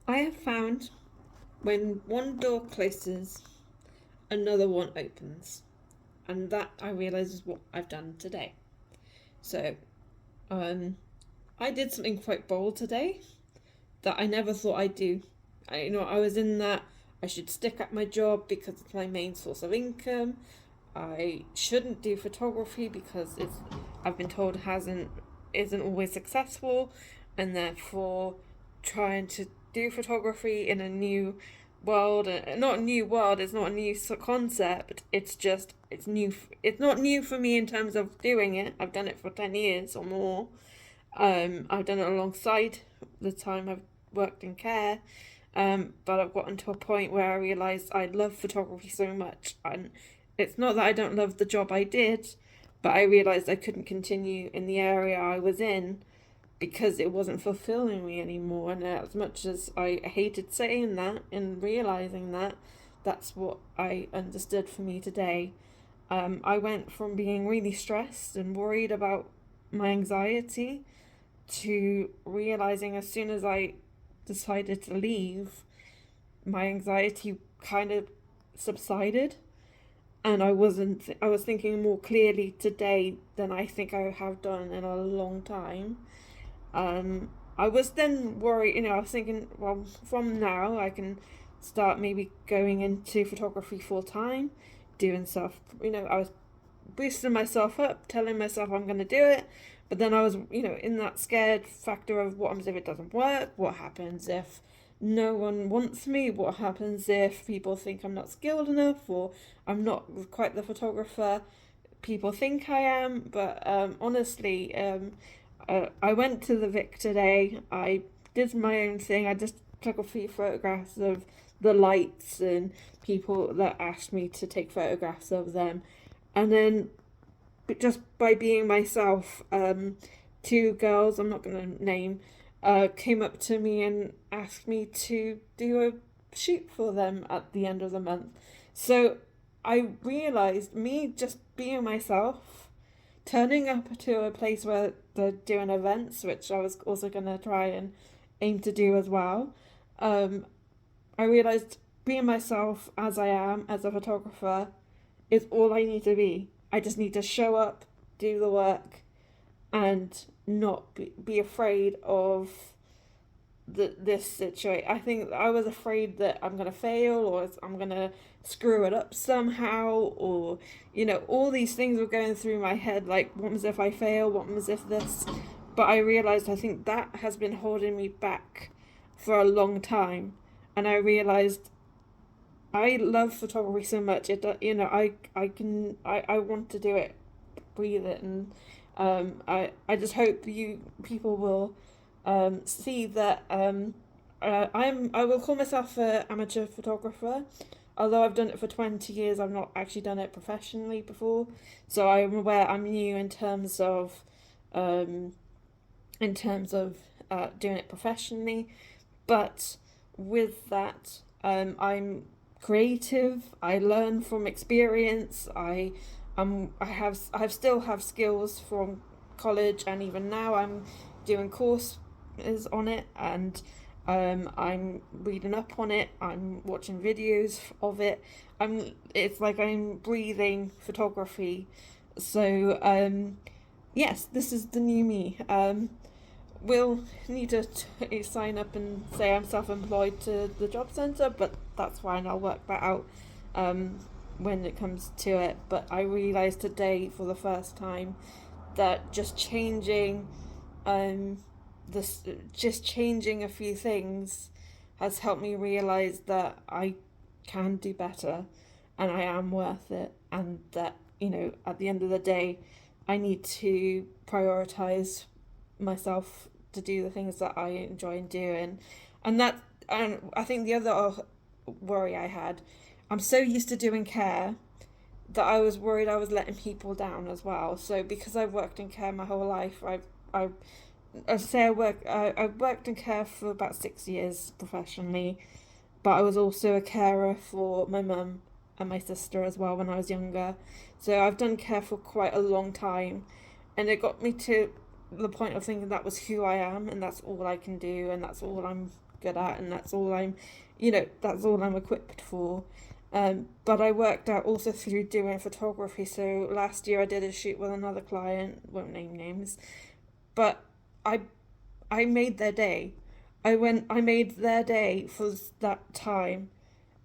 I have found when one door closes, another one opens. And that I realise is what I've done today. So, um, I did something quite bold today that I never thought I'd do. I was in that I should stick at my job because it's my main source of income. I shouldn't do photography because I've been told hasn't isn't always successful, and therefore trying to do photography in a new world, not a new world, it's not a new concept, it's just it's new. It's not new for me in terms of doing it. I've done it for 10 years or more. I've done it alongside the time I've worked in care. But I've gotten to a point where I realised I love photography so much, and it's not that I don't love the job I did, but I realised I couldn't continue in the area I was in because it wasn't fulfilling me anymore. And as much as I hated saying that and realising that, that's what I understood for me today. I went from being really stressed and worried about my anxiety to realizing as soon as I decided to leave, my anxiety kind of subsided, and I was thinking more clearly today than I think I have done in a long time. I was then worried, I was thinking, well, from now I can start maybe going into photography full time, doing stuff. I was boosting myself up, telling myself I'm going to do it. But then I was, in that scared factor of what happens if it doesn't work? What happens if no one wants me? What happens if people think I'm not skilled enough or I'm not quite the photographer people think I am? But honestly, I went to the Vic today. I did my own thing. I just took a few photographs of the lights and people that asked me to take photographs of them. And then just by being myself, two girls, I'm not going to name, came up to me and asked me to do a shoot for them at the end of the month. So I realised me just being myself, turning up to a place where they're doing events, which I was also going to try and aim to do as well. Um, I realised being myself as I am as a photographer is all I need to be. I just need to show up, do the work, and not be afraid of this situation. I think I was afraid that I'm going to fail or I'm going to screw it up somehow, or, all these things were going through my head like, what was if I fail? What was if this? But I realized I think that has been holding me back for a long time. And I realized I love photography so much. I want to do it, breathe it, and I just hope you people will see that I will call myself an amateur photographer. Although I've done it for 20 years, I've not actually done it professionally before. So I'm aware I'm new um, in terms of doing it professionally. But with that, I'm creative. I learn from experience. I still have skills from college, and even now I'm doing courses on it, and I'm reading up on it. I'm watching videos of it. It's like I'm breathing photography. So yes, this is the new me. Will need to sign up and say I'm self-employed to the job centre, but that's fine. I'll work that out um, when it comes to it. But I realised today for the first time that um, just changing a few things has helped me realise that I can do better, and I am worth it, and that at the end of the day, I need to prioritise myself to do the things that I enjoy doing. And I think the other worry I had, I'm so used to doing care that I was worried I was letting people down as well. So because I've worked in care my whole life, I say I worked in care for about 6 years professionally, but I was also a carer for my mum and my sister as well when I was younger. So I've done care for quite a long time, and it got me to the point of thinking that was who I am and that's all I can do and that's all I'm good at, and that's all that's all I'm equipped for. But I worked out also through doing photography. So last year I did a shoot with another client, won't name names, but I I made their day. I made their day for that time,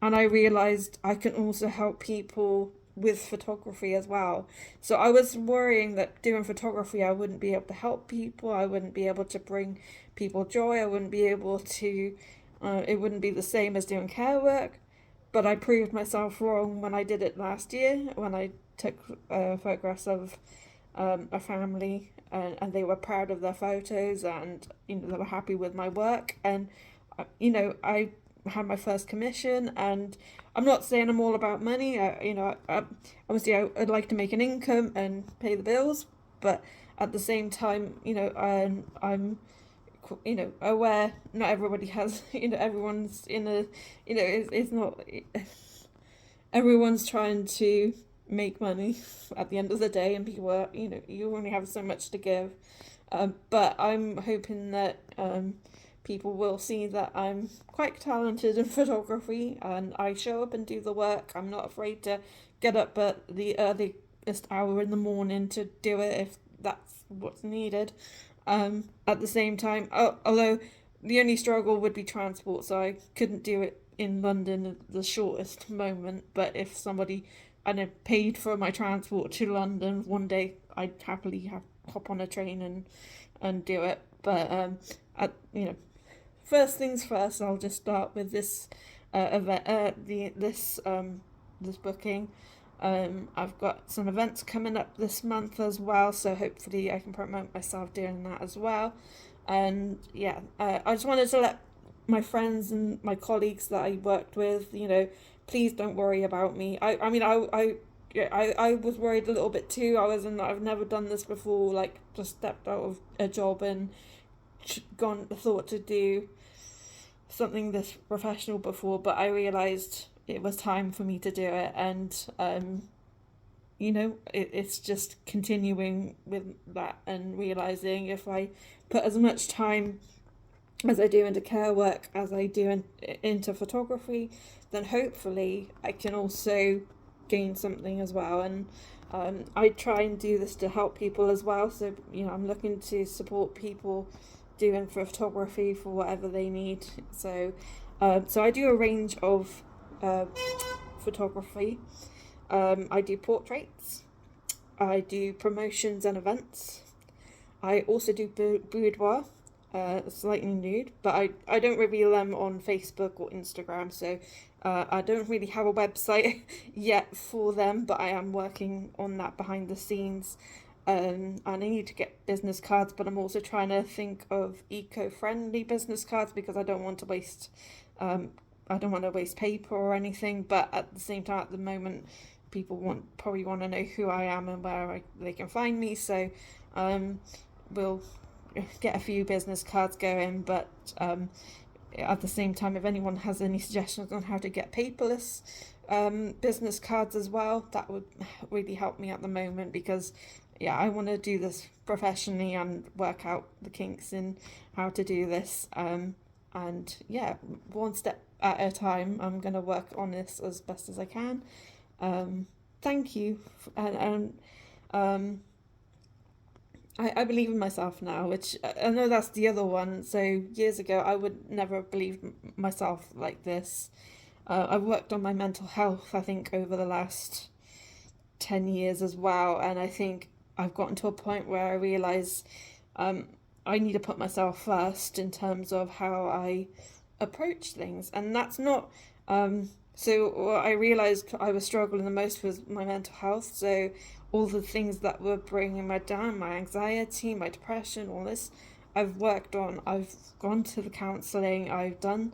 and I realized I can also help people with photography as well. So I was worrying that doing photography, I wouldn't be able to help people, I wouldn't be able to bring people joy, I wouldn't be able to, it wouldn't be the same as doing care work. But I proved myself wrong when I did it last year, when I took photographs of a family, and they were proud of their photos, and they were happy with my work, and I had my first commission. And I'm not saying I'm all about money. Obviously I'd like to make an income and pay the bills, but at the same time, I'm aware not everybody has, everyone's in a, it's not, everyone's trying to make money at the end of the day, and people are, you only have so much to give. But I'm hoping that people will see that I'm quite talented in photography, and I show up and do the work. I'm not afraid to get up at the earliest hour in the morning to do it if that's what's needed. At the same time, although the only struggle would be transport, so I couldn't do it in London at the shortest moment. But if somebody paid for my transport to London one day, I'd happily hop on a train and do it. But first things first, I'll just start with this event, this booking. I've got some events coming up this month as well, so hopefully I can promote myself doing that as well. And yeah, I just wanted to let my friends and my colleagues that I worked with, please don't worry about me. I was worried a little bit too. I've never done this before, like just stepped out of a job and thought to do something this professional before, but I realized it was time for me to do it. And it's just continuing with that and realizing if I put as much time as I do into care work as I do into photography, then hopefully I can also gain something as well. And I try and do this to help people as well. So I'm looking to support people doing photography for whatever they need. So I do a range of photography. I do portraits, I do promotions and events. I also do boudoir, slightly nude, but I don't reveal them on Facebook or Instagram. So I don't really have a website yet for them, but I am working on that behind the scenes. And I need to get business cards, but I'm also trying to think of eco-friendly business cards because I don't want to waste paper or anything. But at the same time, at the moment, people probably want to know who I am and where they can find me. So we'll get a few business cards going. But at the same time, if anyone has any suggestions on how to get paperless business cards as well, that would really help me at the moment, because I want to do this professionally and work out the kinks in how to do this. And one step at a time, I'm going to work on this as best as I can. Thank you. I believe in myself now, which I know that's the other one. So years ago, I would never have believed myself like this. I've worked on my mental health, I think, over the last 10 years as well. And I think I've gotten to a point where I realise I need to put myself first in terms of how I approach things. And that's not... So what I realised I was struggling the most was my mental health. So all the things that were bringing me down, my anxiety, my depression, all this, I've worked on. I've gone to the counselling, I've done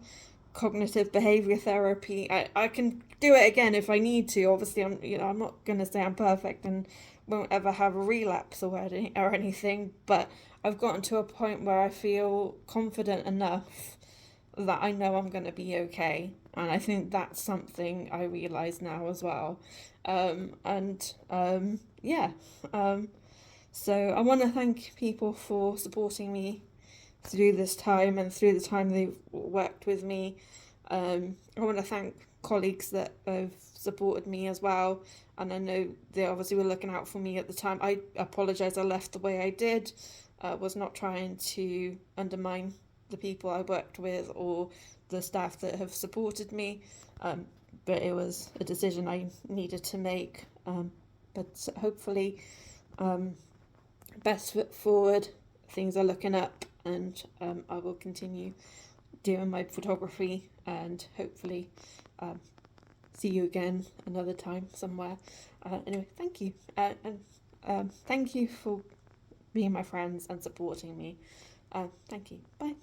cognitive behaviour therapy. I can do it again if I need to. Obviously, I'm not going to say I'm perfect and won't ever have a relapse or anything, but I've gotten to a point where I feel confident enough that I know I'm going to be okay. And I think that's something I realise now as well. So I want to thank people for supporting me through this time and through the time they've worked with me. I want to thank colleagues that have supported me as well, and I know they obviously were looking out for me at the time. I apologise I left the way I did. Was not trying to undermine the people I worked with or the staff that have supported me, but it was a decision I needed to make. But hopefully, best foot forward, things are looking up, and I will continue doing my photography and hopefully see you again another time somewhere. Anyway, thank you. And thank you for being my friends and supporting me. Thank you. Bye.